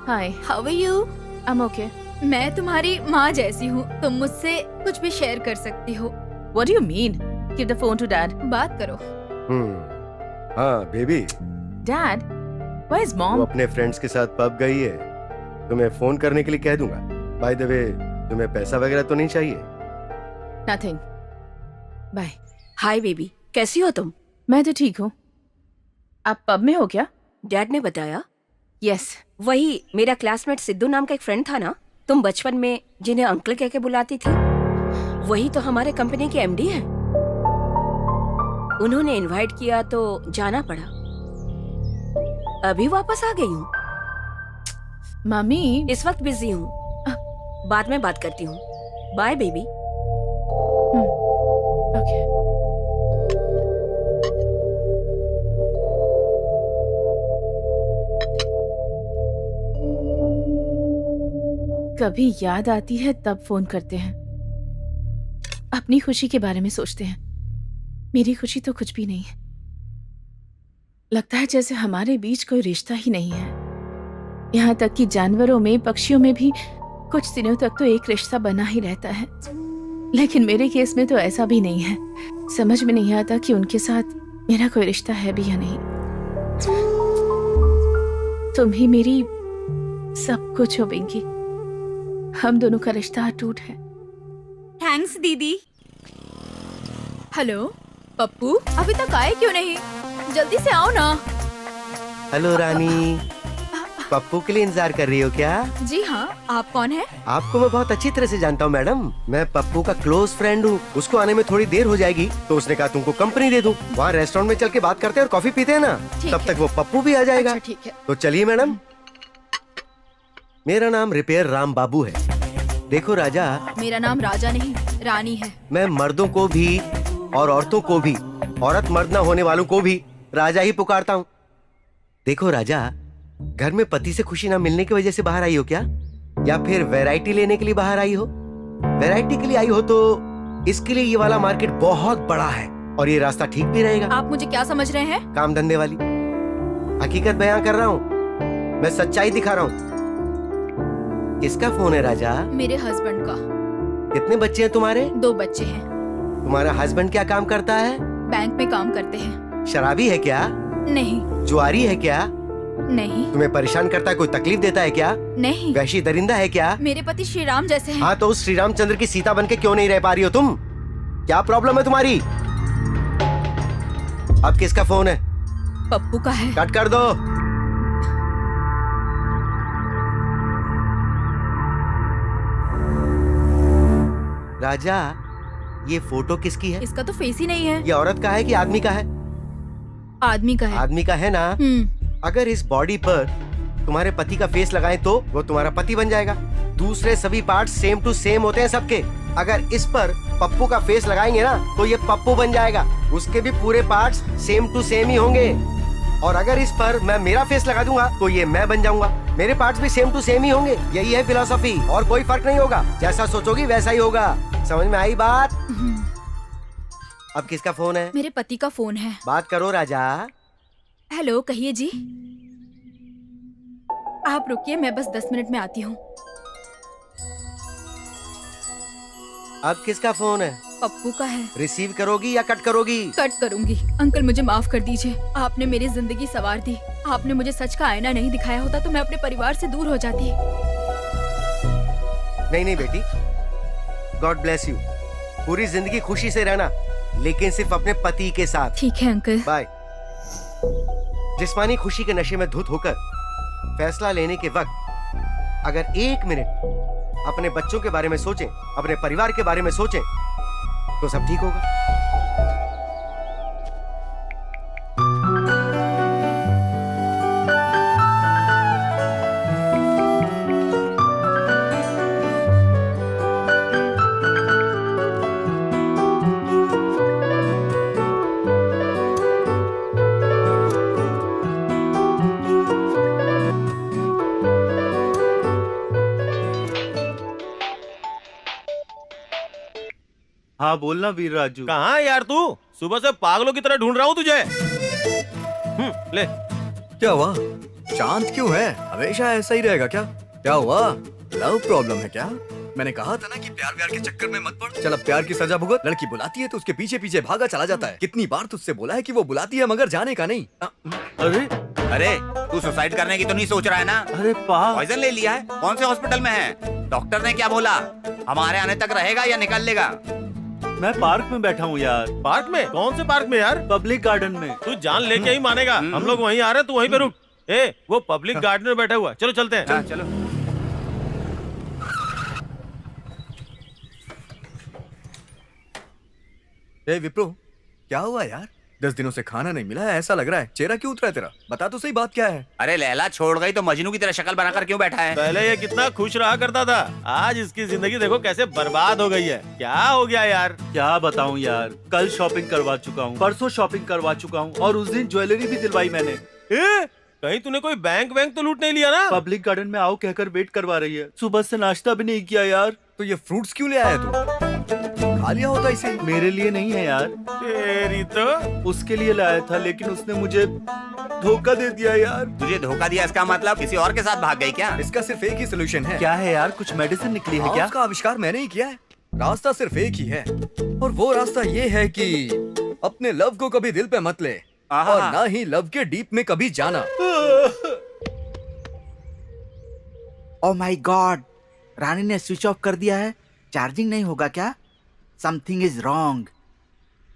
Hi, how are you? I am okay. मैं तुम्हारी माँ जैसी हूँ, तुम मुझसे कुछ भी शेयर कर सकती हो। What do you mean? Give the phone to dad. बात करो। हाँ बेबी, डैड, वेयर इज वो मॉम? अपने फ्रेंड्स के साथ पब गई है। तुम्हें फोन करने के लिए कह दूंगा। बाय द वे, तुम्हें पैसा वगैरह तो नहीं चाहिए? नथिंग। बाय। हाय बेबी, कैसी हो तुम? मैं तो ठीक हूँ। आप पब में हो क्या? डैड ने बताया। यस। वही मेरा क्लासमेट सिद्धू नाम का एक फ्रेंड था ना, तुम बचपन में जिन्हें अंकल कह के बुलाती थी, वही तो हमारे कंपनी के एमडी हैं। उन्होंने इनवाइट किया तो जाना पड़ा। अभी वापस आ गई हूँ। मम्मी। इस वक्त बिजी हूँ, बाद में बात करती हूँ। Bye baby. ओके। कभी याद आती है तब फोन करते हैं, अपनी खुशी के बारे में सोचते हैं। मेरी खुशी तो कुछ भी नहीं है। लगता है जैसे हमारे बीच कोई रिश्ता ही नहीं है। यहाँ तक कि जानवरों में, पक्षियों में भी कुछ दिनों तक तो एक रिश्ता बना ही रहता है, लेकिन मेरे केस में तो ऐसा भी नहीं है। समझ में नहीं आता कि उनके साथ मेरा कोई रिश्ता है भी या नहीं। तुम ही मेरी सब कुछ हो पिंकी। हम दोनों का रिश्ता अटूट है। थैंक्स दीदी। हेलो पप्पू, अभी तक आए क्यों नहीं? जल्दी से आओ ना। हेलो रानी, पप्पू के लिए इंतजार कर रही हो क्या? जी हाँ, आप कौन है? आपको मैं बहुत अच्छी तरह से जानता हूँ मैडम। मैं पप्पू का क्लोज फ्रेंड हूँ। उसको आने में थोड़ी देर हो जाएगी, तो उसने कहा तुमको कंपनी दे दूँ। वहाँ रेस्टोरेंट में चल के बात करते हैं और कॉफी पीते हैं ना, ठीक तब है। तक वो पप्पू भी आ जाएगा। अच्छा ठीक है। तो चलिए मैडम। मेरा नाम रिपेयर राम बाबू है। देखो राजा, मेरा नाम राजा नहीं, रानी है। मैं मर्दों को भी और औरतों को भी, औरत मर्द ना होने वालों को भी राजा ही पुकारता हूँ। देखो राजा, घर में पति से खुशी ना मिलने की वजह से बाहर आई हो क्या, या फिर वैरायटी लेने के लिए बाहर आई हो? वैरायटी के लिए आई हो तो इसके लिए ये वाला मार्केट बहुत बड़ा है और ये रास्ता ठीक भी रहेगा। आप मुझे क्या समझ रहे हैं? काम धंधे वाली हकीकत बयां कर रहा हूँ, मैं सच्चाई दिखा रहा हूँ। किसका फोन है राजा? मेरे हस्बैंड का। कितने बच्चे हैं तुम्हारे? 2 बच्चे हैं। तुम्हारा हस्बैंड क्या काम करता है? बैंक में काम करते हैं। शराबी है क्या? नहीं। जुआरी है क्या? नहीं। तुम्हें परेशान करता है, कोई तकलीफ देता है क्या? नहीं। वैशी दरिंदा है क्या? मेरे पति श्री राम जैसे हैं। हाँ, तो उस श्री रामचंद्र की सीता बनके क्यों नहीं रह पा रही हो तुम? क्या प्रॉब्लम है तुम्हारी? अब किसका फोन है? पप्पू का है। कट कर दो। राजा, ये फोटो किसकी है? इसका तो फेस ही नहीं है। ये औरत का है कि आदमी का है? आदमी का है। आदमी का है ना? अगर इस बॉडी पर तुम्हारे पति का फेस लगाएं तो वो तुम्हारा पति बन जाएगा। दूसरे सभी पार्ट सेम टू सेम होते हैं सबके। अगर इस पर पप्पू का फेस लगाएंगे ना तो ये पप्पू बन जाएगा। उसके भी पूरे पार्ट्स सेम टू सेम ही होंगे। और अगर इस पर मैं मेरा फेस लगा दूंगा तो ये मैं बन जाऊंगा। मेरे पार्ट्स भी सेम टू सेम ही होंगे। यही है फिलॉसफी, और कोई फर्क नहीं होगा। जैसा सोचोगी वैसा ही होगा। समझ में आई बात? अब किसका फोन है? मेरे पति का फोन है। बात करो राजा। हेलो, कहिए जी। आप रुकिए, मैं बस 10 मिनट में आती हूँ। अब किसका फोन है? पप्पू का है। रिसीव करोगी या कट करोगी? कट करूंगी। अंकल मुझे माफ कर दीजिए, आपने मेरी जिंदगी संवार दी। आपने मुझे सच का आईना नहीं दिखाया होता तो मैं अपने परिवार से दूर हो जाती। नहीं नहीं बेटी, गॉड ब्लेस यू। पूरी जिंदगी खुशी से रहना, लेकिन सिर्फ अपने पति के साथ। ठीक है अंकल। बाय। जिस्मानी खुशी के नशे में धुत होकर फैसला लेने के वक्त अगर 1 मिनट अपने बच्चों के बारे में सोचें, अपने परिवार के बारे में सोचें, तो सब ठीक होगा। हाँ बोलना वीर राजू। कहाँ है यार तू? सुबह से पागलों की तरह ढूंढ रहा हूँ तुझे। ले। क्या हुआ? शांत क्यों है? हमेशा ऐसा ही रहेगा क्या? क्या हुआ? लव प्रॉब्लम है क्या? मैंने कहा था ना कि प्यार व्यार के चक्कर में मत पड़। चल अब प्यार की सजा भुगत। लड़की बुलाती है तो उसके पीछे पीछे भागा चला जाता है। कितनी बार तुझसे बोला है कि वो बुलाती है मगर जाने का नहीं। अरे अरे तू सुसाइड करने की तो नहीं सोच रहा है ना? अरे पा पॉइजन ले लिया है? कौन से हॉस्पिटल में है? डॉक्टर ने क्या बोला? हमारे आने तक रहेगा या निकल लेगा? मैं पार्क में बैठा हूँ यार। पार्क में? कौन से पार्क में यार? पब्लिक गार्डन में। तू जान लेके ही मानेगा। हम लोग वहीं आ रहे हैं, तू वहीं पे रुक। ए, वो पब्लिक गार्डन में बैठा हुआ है। चलो चलते हैं। हाँ, चलो। ए विप्रो, क्या हुआ यार? 10 दिनों से खाना नहीं मिला है, ऐसा लग रहा है। चेहरा क्यों उतरा है तेरा? बता तो सही, बात क्या है? अरे लैला छोड़ गई तो मजनू की तरह शक्ल बनाकर क्यों बैठा है? पहले ये कितना खुश रहा करता था, आज इसकी जिंदगी देखो कैसे बर्बाद हो गई है। क्या हो गया यार? क्या बताऊँ यार, कल शॉपिंग करवा चुका हूँ, परसों शॉपिंग करवा चुका हूँ और उस दिन ज्वेलरी भी दिलवाई मैंने। कहीं तूने कोई बैंक वैंक तो लूट नहीं लिया ना? पब्लिक गार्डन में आओ कहकर वेट करवा रही है। सुबह से नाश्ता भी नहीं किया यार। तो ये फ्रूट्स क्यों ले आया तू? खा लिया होता इसे। मेरे लिए नहीं है यार, तेरी तो। उसके लिए लाया था लेकिन उसने मुझे धोखा दे दिया यार। तुझे धोखा दिया इसका मतलब किसी और के साथ भाग गई क्या? इसका सिर्फ एक ही सोल्यूशन है। क्या है यार, कुछ मेडिसिन निकली है क्या? उसका आविष्कार मैंने ही किया है। रास्ता सिर्फ एक ही है और वो रास्ता ये है कि अपने लव को कभी दिल पे मत ले और ना ही लव के डीप में कभी जाना। ओह माय गॉड, रानी ने स्विच ऑफ कर दिया है। चार्जिंग नहीं होगा क्या? Something is wrong.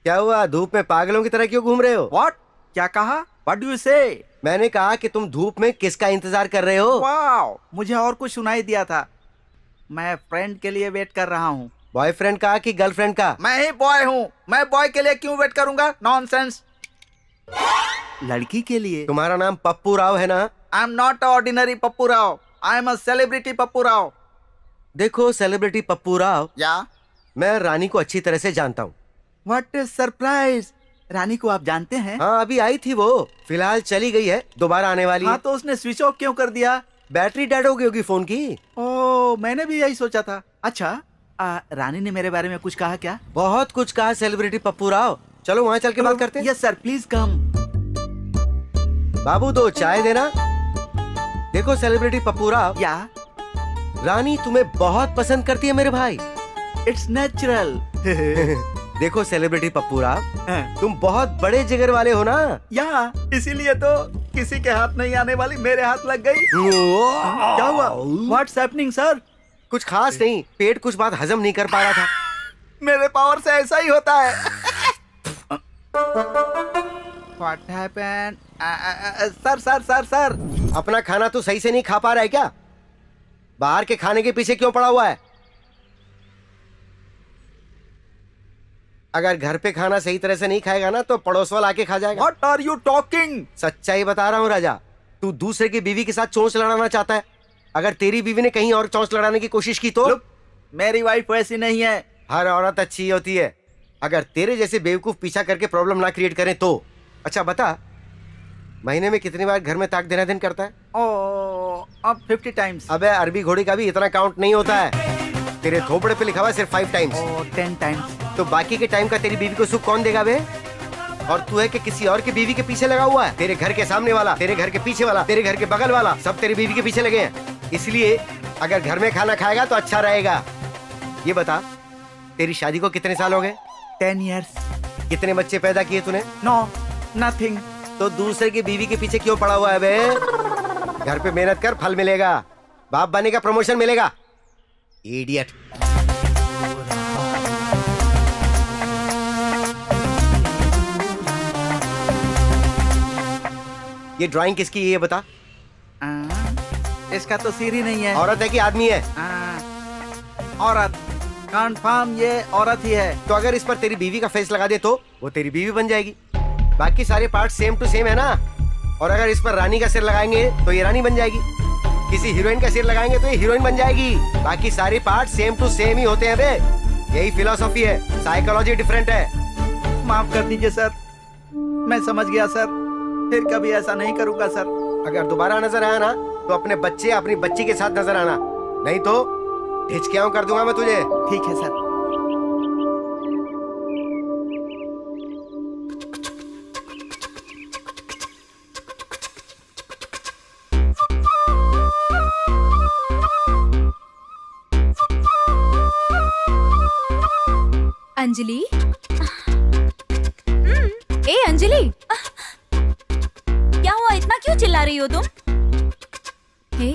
क्या हुआ? धूप में पागलों की तरह क्यों घूम रहे हो? व्हाट? क्या कहा? व्हाट डू यू से? मैंने कहा कि तुम धूप में किसका इंतजार कर रहे हो? वाओ, मुझे और कुछ सुनाई दिया था। मैं फ्रेंड के लिए वेट कर रहा हूँ। बॉयफ्रेंड का कि गर्लफ्रेंड का? मैं ही बॉय हूँ, मैं बॉय के लिए क्यों वेट करूंगा? नॉनसेंस। लड़की के लिए। तुम्हारा नाम पप्पू राव है ना? I am not ordinary Pappu Rao, I am a celebrity Pappu Rao. देखो सेलिब्रिटी पप्पू राव, या मैं रानी को अच्छी तरह से जानता हूँ। What is surprise? रानी को आप जानते हैं? हाँ, अभी आई थी वो, फिलहाल चली गई है, दोबारा आने वाली हाँ, है। तो उसने स्विच ऑफ क्यों कर दिया? बैटरी डेड हो गई होगी फोन की। ओह, मैंने भी यही सोचा था। अच्छा, रानी ने मेरे बारे में कुछ कहा क्या? बहुत कुछ कहा सेलिब्रिटी पप्पू राव। चलो वहाँ चल के बात करते हैं। Yes sir, please come. बाबू दो चाय देना। देखो सेलिब्रिटी पप्पू राव, या रानी तुम्हें बहुत पसंद करती है मेरे भाई। It's natural. देखो सेलिब्रिटी पप्पू राव, तुम बहुत बड़े जिगर वाले हो ना। या इसीलिए तो किसी के हाथ नहीं आने वाली मेरे हाथ लग गई। क्या हुआ? What's happening sir? कुछ खास नहीं, पेट कुछ बात हजम नहीं कर पा रहा था। मेरे पावर से ऐसा ही होता है। What happened? Sir sir sir sir, अपना खाना तो सही से नहीं खा पा रहा है क्या? बाहर के खाने के पीछे क्यों पड़ा हुआ है? अगर घर पे खाना सही तरह से नहीं खाएगा ना तो पड़ोस वाला आके खा जाएगा। What are you talking? सच्चाई बता रहा हूँ राजा, तू दूसरे की बीवी के साथ चोंच लड़ाना चाहता है। अगर तेरी बीवी ने कहीं और चोंच लड़ाने की कोशिश की तो? Look, मेरी वाइफ वैसी नहीं है। हर औरत अच्छी होती है, अगर तेरे जैसे बेवकूफ पीछा करके प्रॉब्लम ना क्रिएट करें तो। अच्छा बता, महीने में कितनी बार घर में ताक देना दिन करता है? अब 50 टाइम्स। अबे अरबी घोड़ी का भी इतना काउंट नहीं होता है। तेरे थोपड़े पे लिखा हुआ है सिर्फ 5 टाइम्स। 10 टाइम्स। तो बाकी के टाइम का तेरी बीवी को सुख कौन देगा बे? और तू है कि किसी और की बीवी के पीछे लगा हुआ है? तेरे घर के सामने वाला, तेरे घर के पीछे वाला, तेरे घर के बगल वाला, सब तेरी बीवी के पीछे लगे हैं। इसलिए अगर घर में खाना खाएगा तो अच्छा रहेगा। ये बता, तेरी शादी को कितने साल हो गए? 10 years। कितने बच्चे पैदा किए तूने? No, nothing। तो दूसरे की बीवी के पीछे क्यों पड़ा हुआ है बे? घर पे मेहनत कर, फल मिलेगा, बाप बनेगा, प्रमोशन मिलेगा। इडियट। ये ड्राइंग किसकी है ये बता? इसका तो सिर ही नहीं है। औरत है कि आदमी है? औरत। कंफर्म ये औरत ही है। तो अगर इस पर तेरी बीवी का फेस लगा दे तो वो तेरी बीवी बन जाएगी। बाकी सारे पार्ट सेम टू सेम है ना। और अगर इस पर रानी का सिर लगाएंगे तो ये रानी बन जाएगी। किसी हीरोइन का सिर लगाएंगे तो ये हीरोइन बन जाएगी। बाकी सारे पार्ट सेम टू सेम ही होते हैं बे। यही फिलॉसफी है, साइकोलॉजी डिफरेंट है। माफ कर दीजिए सर, मैं समझ गया सर, फिर कभी ऐसा नहीं करूंगा सर। अगर दोबारा नजर आया ना तो अपने बच्चे अपनी बच्ची के साथ नजर आना, नहीं तो हिचकियां कर दूंगा मैं तुझे। ठीक है सर। अंजलि। ए अंजलि, क्या हुआ, इतना क्यों चिल्ला रही हो तुम? हे,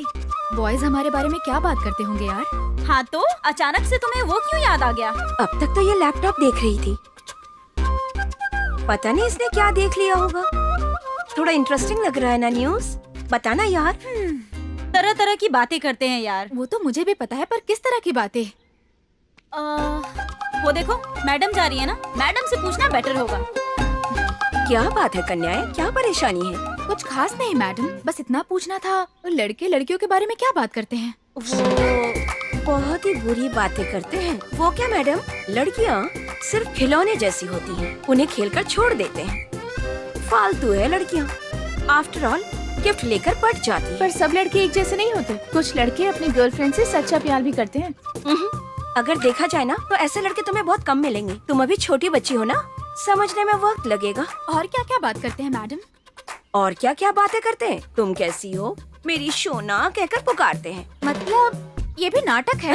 बॉयज हमारे बारे में क्या बात करते होंगे यार? हाँ तो अचानक से तुम्हें वो क्यों याद आ गया? अब तक तो ये लैपटॉप देख रही थी, पता नहीं इसने क्या देख लिया होगा। थोड़ा इंटरेस्टिंग लग रहा है ना न्यूज़? बताना यार। तरह तरह की बातें करते हैं यार। वो तो मुझे भी पता है, पर किस तरह की बातें? वो देखो मैडम जा रही है ना, मैडम से पूछना बेटर होगा। क्या बात है कन्याएं, क्या परेशानी है? कुछ खास नहीं मैडम, बस इतना पूछना था, लड़के लड़कियों के बारे में क्या बात करते हैं? वो बहुत ही बुरी बातें करते हैं। वो क्या मैडम, लड़कियाँ सिर्फ खिलौने जैसी होती हैं, उन्हें खेलकर छोड़ देते हैं। फालतू है लड़कियाँ। आफ्टर ऑल गिफ्ट लेकर पट जाती है। पर सब लड़के एक जैसे नहीं होते, कुछ लड़के अपने गर्लफ्रेंड से सच्चा प्यार भी करते हैं। अगर देखा जाए ना तो ऐसे लड़के तुम्हें बहुत कम मिलेंगे। तुम अभी छोटी बच्ची हो ना, समझने में वक्त लगेगा। और क्या क्या बात करते हैं मैडम? और क्या क्या बातें करते हैं? तुम कैसी हो, मेरी सोना कहकर पुकारते हैं। मतलब ये भी नाटक है?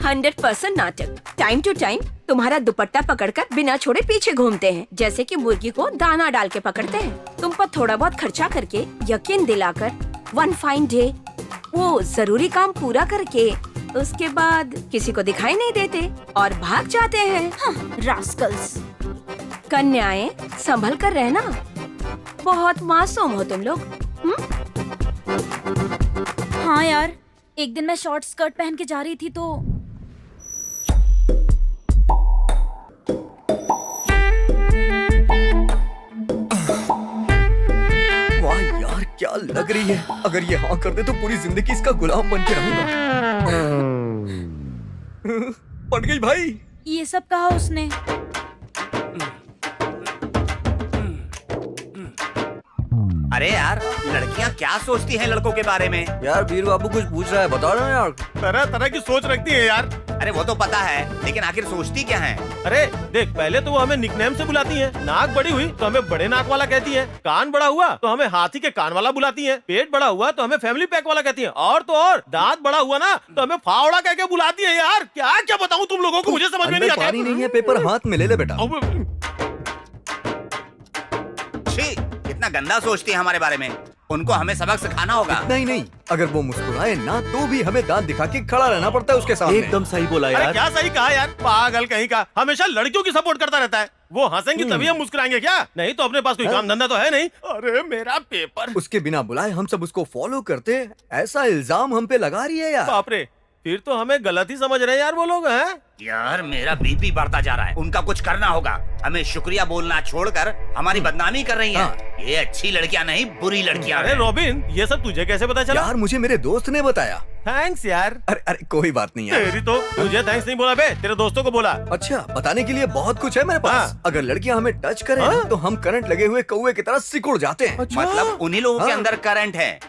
100% नाटक। टाइम टू टाइम तुम्हारा दुपट्टा पकड़कर बिना छोड़े पीछे घूमते हैं, जैसे कि मुर्गी को दाना डाल के पकड़ते हैं। तुम पर थोड़ा बहुत खर्चा करके, यकीन दिलाकर, वन फाइन डे वो जरूरी काम पूरा करके उसके बाद किसी को दिखाई नहीं देते और भाग जाते हैं। रास्कल्स। कन्याएं संभल कर रहना, बहुत मासूम हो तुम लोग। हाँ यार, एक दिन मैं शॉर्ट स्कर्ट पहन के जा रही थी तो वाह यार, क्या लग रही है। अगर ये हाँ कर दे तो पूरी जिंदगी इसका गुलाम बन के रहूंगा। पट गई भाई। ये सब कहा उसने। अरे यार, लड़कियां क्या सोचती हैं लड़कों के बारे में? यार वीर बाबू कुछ पूछ रहा है, बता रहा है यार। तरह तरह की सोच रखती है यार। अरे वो तो पता है, लेकिन आखिर सोचती क्या है? अरे देख, पहले तो वो हमें निकनेम से बुलाती हैं। नाक बड़ी हुई तो हमें बड़े नाक वाला कहती हैं। कान बड़ा हुआ तो हमें हाथी के कान वाला बुलाती हैं। पेट बड़ा हुआ तो हमें फैमिली पैक वाला कहती हैं। और तो और दांत बड़ा हुआ ना तो हमें फावड़ा कह के बुलाती है। यार क्या क्या बताऊं तुम लोगों को, मुझे समझ में नहीं अंदर आता। पानी नहीं है, पेपर हाथ में ले ले बेटा। छी, कितना गंदा सोचती है हमारे बारे में। उनको हमें सबक सिखाना होगा। नहीं नहीं, अगर वो मुस्कुराए ना तो भी हमें दांत दिखा के खड़ा रहना पड़ता है उसके सामने। एकदम सही बोला अरे यार। क्या सही कहा यार, पागल कहीं का। हमेशा लड़कियों की सपोर्ट करता रहता है। वो हंसेंगी तभी हम मुस्कुराएंगे क्या? नहीं तो अपने पास कोई काम धंधा तो है नहीं। अरे मेरा पेपर। उसके बिना बुलाए हम सब उसको फॉलो करते, ऐसा इल्जाम हम पे लगा रही है यार। बाप रे, फिर तो हमें गलत ही समझ रहे हैं यार वो लोग। हैं यार मेरा बीपी बढ़ता जा रहा है। उनका कुछ करना होगा। हमें शुक्रिया बोलना छोड़कर हमारी बदनामी कर रही हैं। ये अच्छी लड़कियां नहीं, बुरी लड़कियां अरे हैं। रॉबिन, ये सब तुझे कैसे पता चला? यार मुझे मेरे दोस्त ने बताया। थैंक्स यार। अरे अरे कोई बात नहीं यार। तेरी तो, तुझे थैंक्स नहीं बोला बे, तेरे दोस्तों को बोला। अच्छा, बताने के लिए बहुत कुछ है मेरे पास। अगर लड़कियां हमें टच करें ना, तो हम करंट लगे हुए कौवे की तरह सिकुड़ जाते हैं। मतलब उन्हीं लोगों के अंदर करंट है,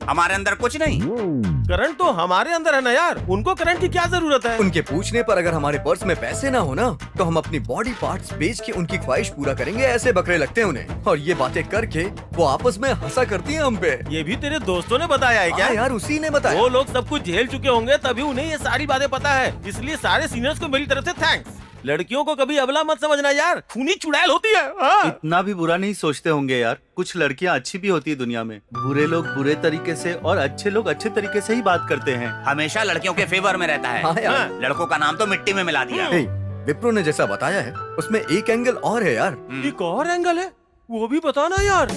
हमारे अंदर कुछ नहीं। करंट तो हमारे अंदर है ना यार, उनको करंट की क्या जरूरत है? उनके पूछने पर अगर हमारे पर्स में पैसे ना हो ना, तो हम अपनी बॉडी पार्ट्स बेच के उनकी ख्वाहिश पूरा करेंगे। ऐसे बकरे लगते हैं उन्हें, और ये बातें करके वो आपस में हंसा करती हैं हम पे। ये भी तेरे दोस्तों ने बताया है क्या? हाँ यार, उसी ने बताया। वो लोग सब कुछ झेल चुके होंगे तभी उन्हें ये सारी बातें पता है। इसलिए सारे सीनियर्स को मेरी तरफ से थैंक्स। लड़कियों को कभी अबला मत समझना यार, खूनी चुड़ैल होती है। इतना भी बुरा नहीं सोचते होंगे यार। कुछ लड़कियां अच्छी भी होती है दुनिया में। बुरे लोग बुरे तरीके से और अच्छे लोग अच्छे तरीके से ही बात करते हैं। हमेशा लड़कियों के फेवर में रहता है। हाँ यार। लड़कों का नाम तो मिट्टी में मिला दिया। हे, विप्रो ने जैसा बताया है उसमें एक एंगल और है यार। एक और एंगल है, वो भी बताना यार।